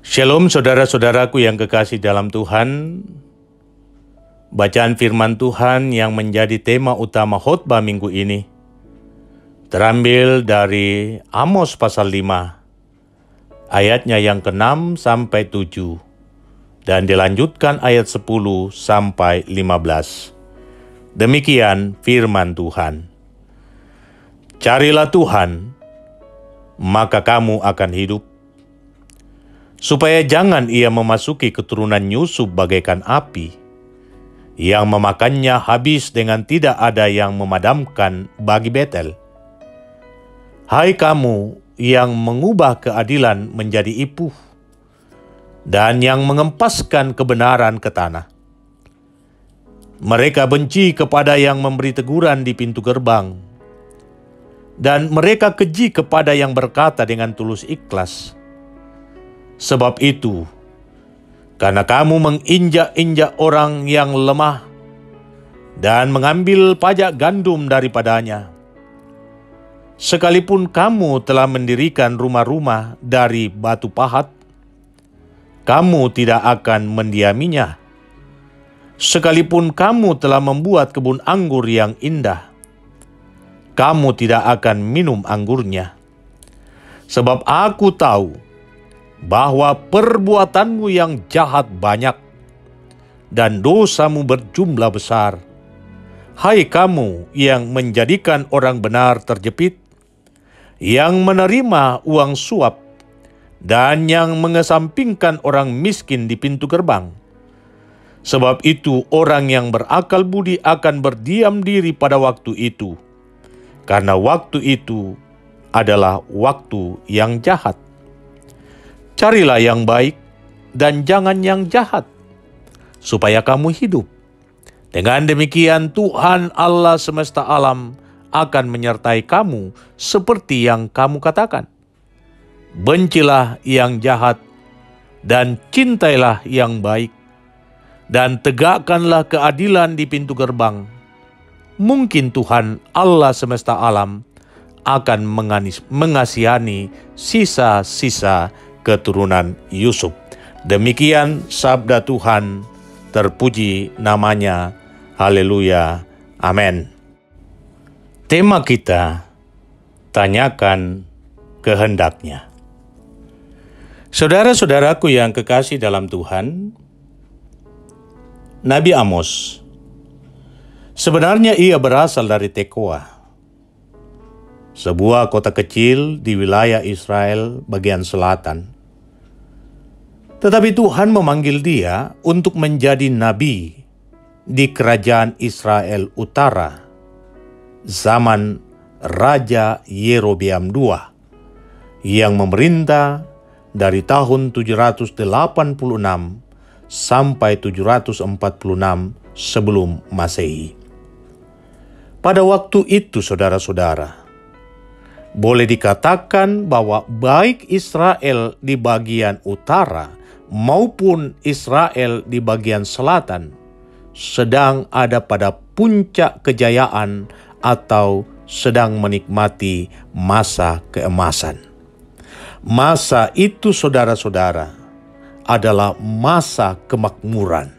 Shalom saudara-saudaraku yang kekasih dalam Tuhan. Bacaan firman Tuhan yang menjadi tema utama khotbah minggu ini terambil dari Amos pasal 5, ayatnya yang ke-6 sampai 7, dan dilanjutkan ayat 10 sampai 15. Demikian firman Tuhan. Carilah Tuhan, maka kamu akan hidup, supaya jangan ia memasuki keturunan Yusuf bagaikan api, yang memakannya habis dengan tidak ada yang memadamkan bagi Betel. Hai kamu yang mengubah keadilan menjadi ipuh, dan yang mengempaskan kebenaran ke tanah. Mereka benci kepada yang memberi teguran di pintu gerbang, dan mereka keji kepada yang berkata dengan tulus ikhlas. Sebab itu, karena kamu menginjak-injak orang yang lemah dan mengambil pajak gandum daripadanya, sekalipun kamu telah mendirikan rumah-rumah dari batu pahat, kamu tidak akan mendiaminya. Sekalipun kamu telah membuat kebun anggur yang indah, kamu tidak akan minum anggurnya. Sebab aku tahu bahwa perbuatanmu yang jahat banyak dan dosamu berjumlah besar. Hai kamu yang menjadikan orang benar terjepit, yang menerima uang suap, dan yang mengesampingkan orang miskin di pintu gerbang. Sebab itu orang yang berakal budi akan berdiam diri pada waktu itu, karena waktu itu adalah waktu yang jahat. Carilah yang baik dan jangan yang jahat, supaya kamu hidup. Dengan demikian Tuhan Allah semesta alam akan menyertai kamu seperti yang kamu katakan. Bencilah yang jahat dan cintailah yang baik, dan tegakkanlah keadilan di pintu gerbang. Mungkin Tuhan Allah semesta alam akan mengasihani sisa-sisa keturunan Yusuf. Demikian sabda Tuhan, terpuji namanya. Haleluya. Amin. Tema kita, tanyakan kehendaknya. Saudara-saudaraku yang kekasih dalam Tuhan, Nabi Amos sebenarnya ia berasal dari Tekoa, sebuah kota kecil di wilayah Israel bagian selatan. Tetapi Tuhan memanggil dia untuk menjadi nabi di kerajaan Israel Utara, zaman Raja Yerobeam II, yang memerintah dari tahun 786 sampai 746 sebelum Masehi. Pada waktu itu, saudara-saudara, boleh dikatakan bahwa baik Israel di bagian utara maupun Israel di bagian selatan sedang ada pada puncak kejayaan atau sedang menikmati masa keemasan. Masa itu, saudara-saudara, adalah masa kemakmuran.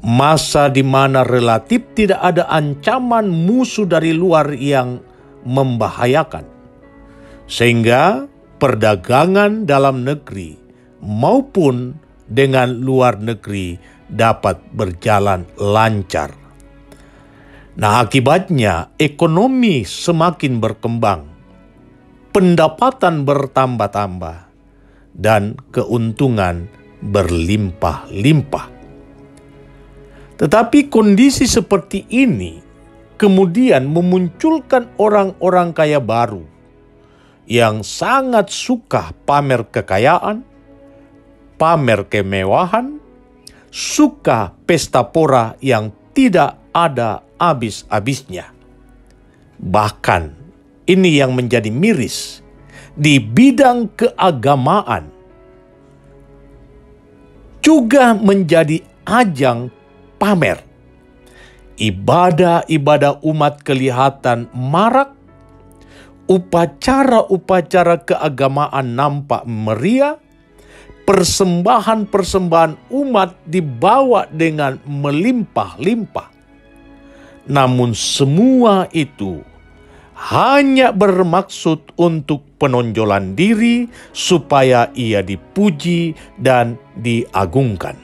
Masa di mana relatif tidak ada ancaman musuh dari luar yang membahayakan, sehingga perdagangan dalam negeri maupun dengan luar negeri dapat berjalan lancar. Nah, akibatnya ekonomi semakin berkembang, pendapatan bertambah-tambah, dan keuntungan berlimpah-limpah. Tetapi kondisi seperti ini kemudian memunculkan orang-orang kaya baru yang sangat suka pamer kekayaan, pamer kemewahan, suka pesta pora yang tidak ada habis-habisnya. Bahkan ini yang menjadi miris di bidang keagamaan juga menjadi ajang pamer. Ibadah-ibadah umat kelihatan marak, upacara-upacara keagamaan nampak meriah, persembahan-persembahan umat dibawa dengan melimpah-limpah. Namun semua itu hanya bermaksud untuk penonjolan diri supaya ia dipuji dan diagungkan.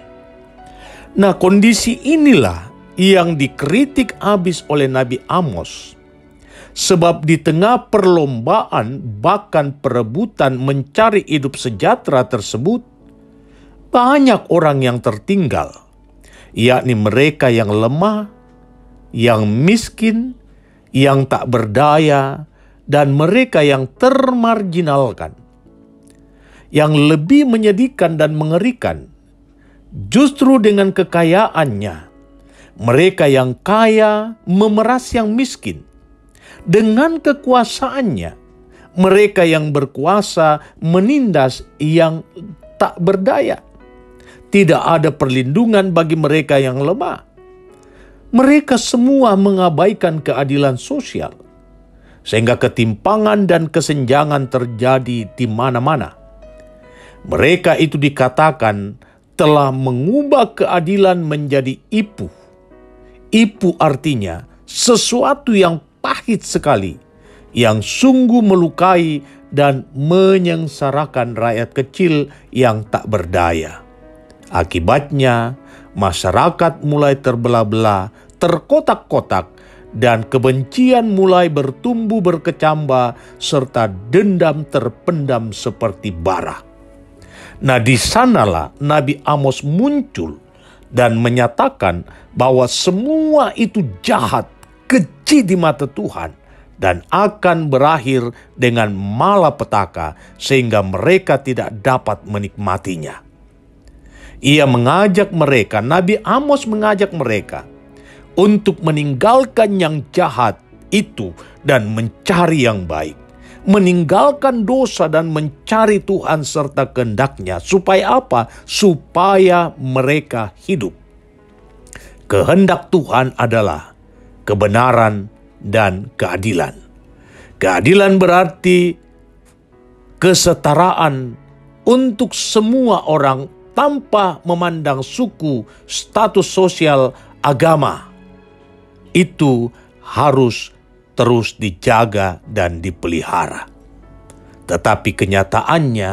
Nah, kondisi inilah yang dikritik habis oleh Nabi Amos. Sebab di tengah perlombaan bahkan perebutan mencari hidup sejahtera tersebut, banyak orang yang tertinggal, yakni mereka yang lemah, yang miskin, yang tak berdaya, dan mereka yang termarginalkan. Yang lebih menyedihkan dan mengerikan, justru dengan kekayaannya, mereka yang kaya memeras yang miskin. Dengan kekuasaannya, mereka yang berkuasa menindas yang tak berdaya. Tidak ada perlindungan bagi mereka yang lemah. Mereka semua mengabaikan keadilan sosial, sehingga ketimpangan dan kesenjangan terjadi di mana-mana. Mereka itu dikatakan telah mengubah keadilan menjadi ipu. Ipu artinya sesuatu yang pahit sekali, yang sungguh melukai dan menyengsarakan rakyat kecil yang tak berdaya. Akibatnya, masyarakat mulai terbelah-belah, terkotak-kotak, dan kebencian mulai bertumbuh berkecambah, serta dendam terpendam seperti bara. Nah, di sanalah Nabi Amos muncul dan menyatakan bahwa semua itu jahat, keji di mata Tuhan, dan akan berakhir dengan malapetaka sehingga mereka tidak dapat menikmatinya. Ia mengajak mereka, Nabi Amos mengajak mereka untuk meninggalkan yang jahat itu dan mencari yang baik. Meninggalkan dosa dan mencari Tuhan serta kehendak-Nya. Supaya apa? Supaya mereka hidup. Kehendak Tuhan adalah kebenaran dan keadilan. Keadilan berarti kesetaraan untuk semua orang tanpa memandang suku, status sosial, agama. Itu harus terus dijaga dan dipelihara. Tetapi kenyataannya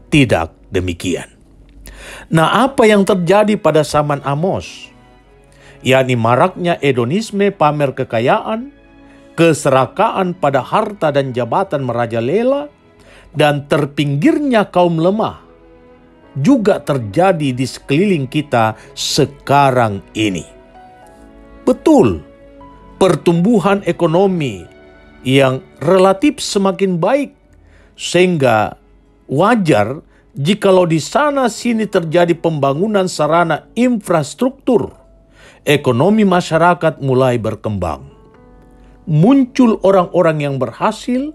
tidak demikian. Nah, apa yang terjadi pada zaman Amos? Yakni maraknya hedonisme, pamer kekayaan, keserakaan pada harta dan jabatan merajalela, dan terpinggirnya kaum lemah juga terjadi di sekeliling kita sekarang ini. Betul, pertumbuhan ekonomi yang relatif semakin baik, sehingga wajar jikalau di sana sini terjadi pembangunan sarana infrastruktur. Ekonomi masyarakat mulai berkembang. Muncul orang-orang yang berhasil,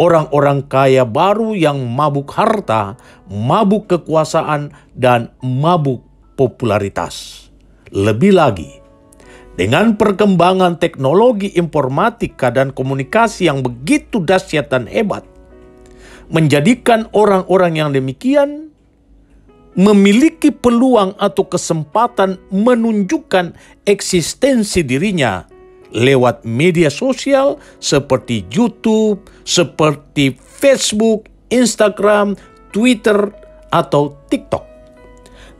orang-orang kaya baru yang mabuk harta, mabuk kekuasaan, dan mabuk popularitas. Lebih lagi, dengan perkembangan teknologi informatika dan komunikasi yang begitu dahsyat dan hebat, menjadikan orang-orang yang demikian memiliki peluang atau kesempatan menunjukkan eksistensi dirinya lewat media sosial seperti YouTube, seperti Facebook, Instagram, Twitter, atau TikTok.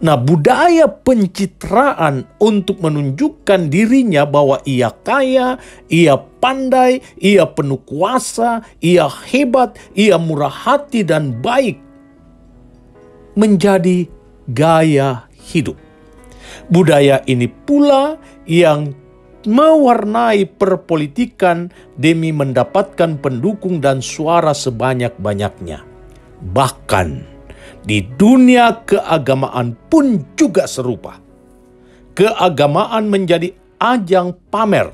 Nah, budaya pencitraan untuk menunjukkan dirinya bahwa ia kaya, ia pandai, ia penuh kuasa, ia hebat, ia murah hati dan baik, menjadi gaya hidup. Budaya ini pula yang mewarnai perpolitikan demi mendapatkan pendukung dan suara sebanyak-banyaknya. Bahkan di dunia keagamaan pun juga serupa. Keagamaan menjadi ajang pamer.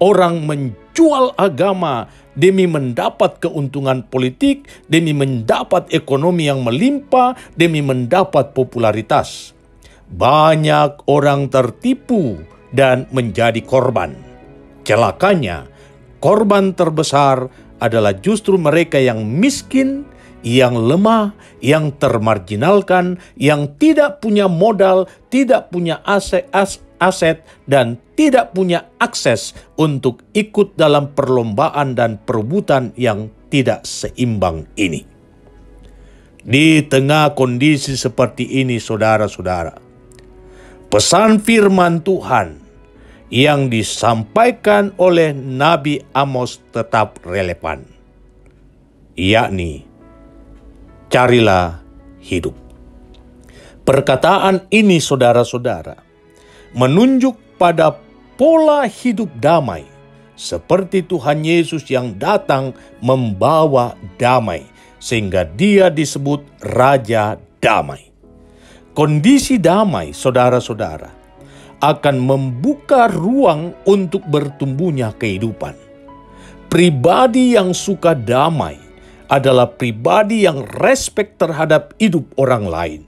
Orang menjual agama demi mendapat keuntungan politik, demi mendapat ekonomi yang melimpah, demi mendapat popularitas. Banyak orang tertipu dan menjadi korban. Celakanya, korban terbesar adalah justru mereka yang miskin, yang lemah, yang termarginalkan, yang tidak punya modal, tidak punya aset, dan tidak punya akses untuk ikut dalam perlombaan dan perebutan yang tidak seimbang ini. Di tengah kondisi seperti ini, saudara-saudara, pesan firman Tuhan yang disampaikan oleh Nabi Amos tetap relevan, yakni carilah hidup. Perkataan ini, saudara-saudara, menunjuk pada pola hidup damai, seperti Tuhan Yesus yang datang membawa damai, sehingga Dia disebut Raja Damai. Kondisi damai, saudara-saudara, akan membuka ruang untuk bertumbuhnya kehidupan. Pribadi yang suka damai adalah pribadi yang respek terhadap hidup orang lain,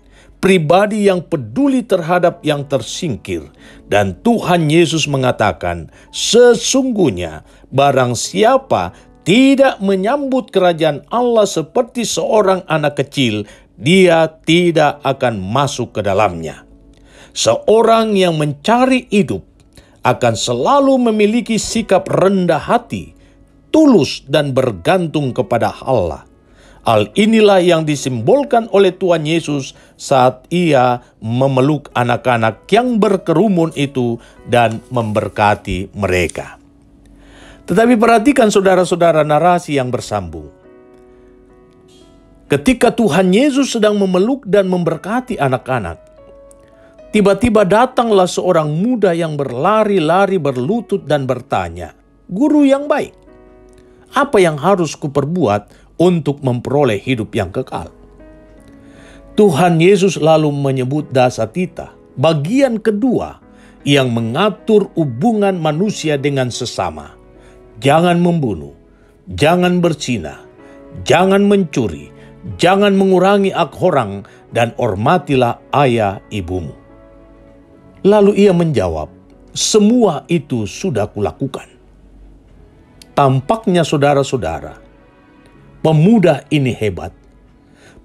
pribadi yang peduli terhadap yang tersingkir. Dan Tuhan Yesus mengatakan, sesungguhnya barang siapa tidak menyambut kerajaan Allah seperti seorang anak kecil, dia tidak akan masuk ke dalamnya. Seorang yang mencari hidup akan selalu memiliki sikap rendah hati, tulus dan bergantung kepada Allah. Hal inilah yang disimbolkan oleh Tuhan Yesus saat Ia memeluk anak-anak yang berkerumun itu dan memberkati mereka. Tetapi perhatikan saudara-saudara narasi yang bersambung. Ketika Tuhan Yesus sedang memeluk dan memberkati anak-anak, tiba-tiba datanglah seorang muda yang berlari-lari berlutut dan bertanya, "Guru yang baik, apa yang harus kuperbuat untuk memperoleh hidup yang kekal?" Tuhan Yesus lalu menyebut dasatita, bagian kedua yang mengatur hubungan manusia dengan sesama. Jangan membunuh, jangan berzina, jangan mencuri, jangan mengurangi hak orang, dan hormatilah ayah ibumu. Lalu ia menjawab, semua itu sudah kulakukan. Tampaknya saudara-saudara, pemuda ini hebat.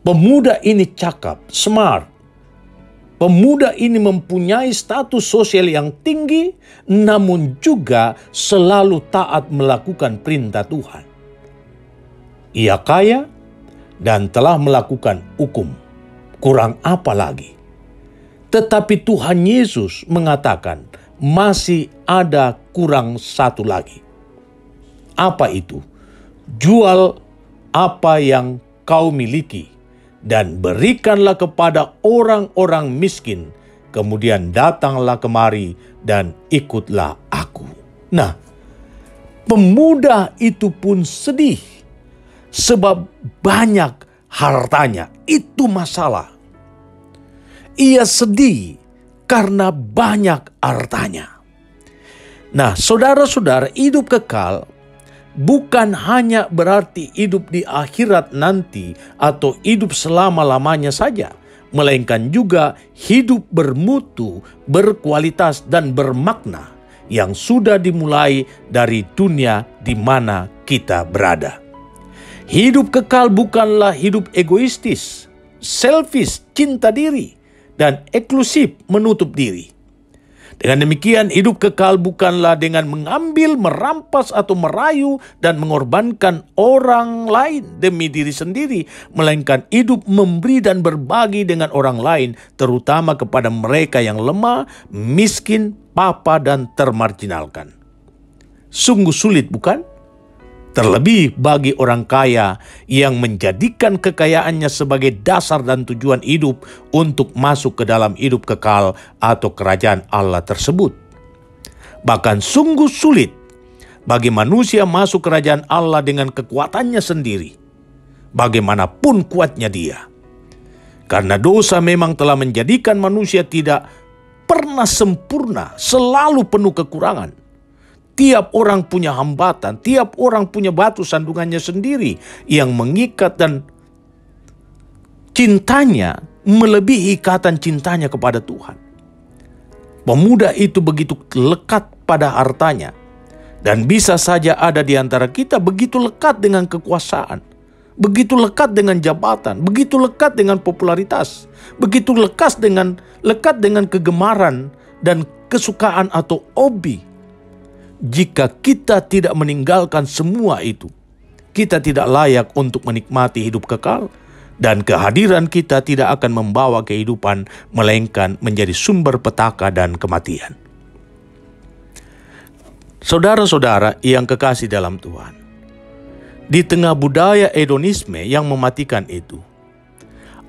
Pemuda ini cakap, smart. Pemuda ini mempunyai status sosial yang tinggi, namun juga selalu taat melakukan perintah Tuhan. Ia kaya dan telah melakukan hukum. Kurang apa lagi? Tetapi Tuhan Yesus mengatakan, masih ada kurang satu lagi. Apa itu? Jual apa yang kau miliki dan berikanlah kepada orang-orang miskin. Kemudian datanglah kemari dan ikutlah aku. Nah, pemuda itu pun sedih sebab banyak hartanya. Itu masalah. Ia sedih karena banyak hartanya. Nah, saudara-saudara, hidup kekal bukan hanya berarti hidup di akhirat nanti atau hidup selama-lamanya saja, melainkan juga hidup bermutu, berkualitas, dan bermakna yang sudah dimulai dari dunia di mana kita berada. Hidup kekal bukanlah hidup egoistis, selfish, cinta diri, dan eksklusif menutup diri. Dengan demikian, hidup kekal bukanlah dengan mengambil, merampas, atau merayu dan mengorbankan orang lain demi diri sendiri, melainkan hidup memberi dan berbagi dengan orang lain, terutama kepada mereka yang lemah, miskin, papa, dan termarginalkan. Sungguh sulit, bukan? Terlebih bagi orang kaya yang menjadikan kekayaannya sebagai dasar dan tujuan hidup untuk masuk ke dalam hidup kekal atau kerajaan Allah tersebut. Bahkan sungguh sulit bagi manusia masuk kerajaan Allah dengan kekuatannya sendiri, bagaimanapun kuatnya dia. Karena dosa memang telah menjadikan manusia tidak pernah sempurna, selalu penuh kekurangan. Tiap orang punya hambatan, tiap orang punya batu sandungannya sendiri yang mengikat, dan cintanya melebihi ikatan cintanya kepada Tuhan. Pemuda itu begitu lekat pada hartanya, dan bisa saja ada di antara kita begitu lekat dengan kekuasaan, begitu lekat dengan jabatan, begitu lekat dengan popularitas, begitu lekat dengan kegemaran dan kesukaan atau hobi. Jika kita tidak meninggalkan semua itu, kita tidak layak untuk menikmati hidup kekal, dan kehadiran kita tidak akan membawa kehidupan, melainkan menjadi sumber petaka dan kematian. Saudara-saudara yang kekasih dalam Tuhan, di tengah budaya hedonisme yang mematikan itu,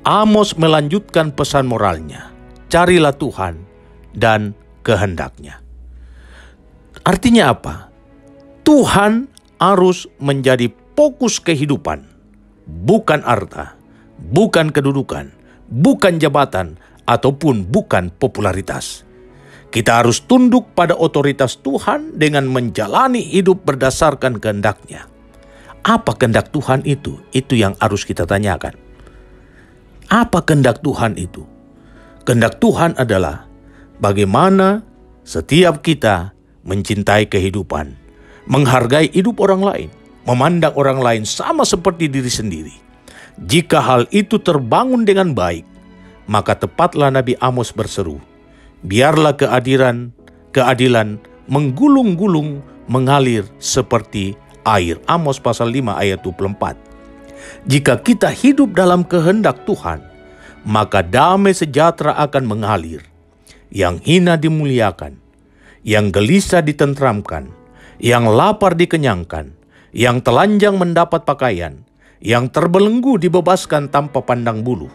Amos melanjutkan pesan moralnya, carilah Tuhan dan kehendaknya. Artinya apa? Tuhan harus menjadi fokus kehidupan, bukan harta, bukan kedudukan, bukan jabatan, ataupun bukan popularitas. Kita harus tunduk pada otoritas Tuhan dengan menjalani hidup berdasarkan kehendak-Nya. Apa kehendak Tuhan itu? Itu yang harus kita tanyakan. Apa kehendak Tuhan itu? Kehendak Tuhan adalah bagaimana setiap kita mencintai kehidupan, menghargai hidup orang lain, memandang orang lain sama seperti diri sendiri. Jika hal itu terbangun dengan baik, maka tepatlah Nabi Amos berseru, biarlah keadilan menggulung-gulung mengalir seperti air. Amos pasal 5 ayat 24. Jika kita hidup dalam kehendak Tuhan, maka damai sejahtera akan mengalir. Yang hina dimuliakan, yang gelisah ditentramkan, yang lapar dikenyangkan, yang telanjang mendapat pakaian, yang terbelenggu dibebaskan tanpa pandang bulu,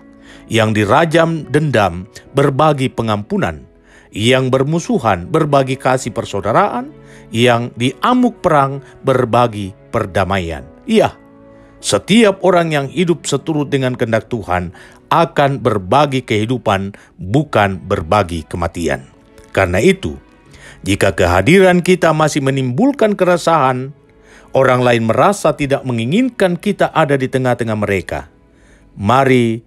yang dirajam dendam berbagi pengampunan, yang bermusuhan berbagi kasih persaudaraan, yang diamuk perang berbagi perdamaian. Iya, setiap orang yang hidup seturut dengan kehendak Tuhan akan berbagi kehidupan, bukan berbagi kematian. Karena itu, jika kehadiran kita masih menimbulkan keresahan, orang lain merasa tidak menginginkan kita ada di tengah-tengah mereka, mari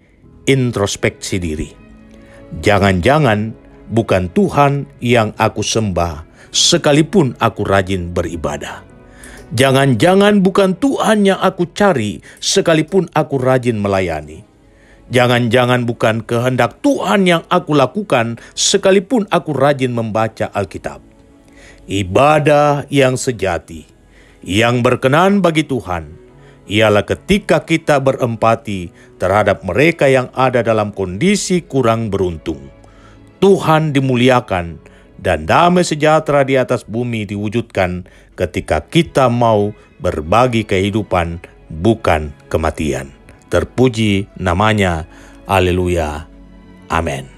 introspeksi diri. Jangan-jangan bukan Tuhan yang aku sembah, sekalipun aku rajin beribadah. Jangan-jangan bukan Tuhan yang aku cari, sekalipun aku rajin melayani. Jangan-jangan bukan kehendak Tuhan yang aku lakukan, sekalipun aku rajin membaca Alkitab. Ibadah yang sejati, yang berkenan bagi Tuhan, ialah ketika kita berempati terhadap mereka yang ada dalam kondisi kurang beruntung. Tuhan dimuliakan dan damai sejahtera di atas bumi diwujudkan ketika kita mau berbagi kehidupan, bukan kematian. Terpuji namanya. Haleluya. Amin.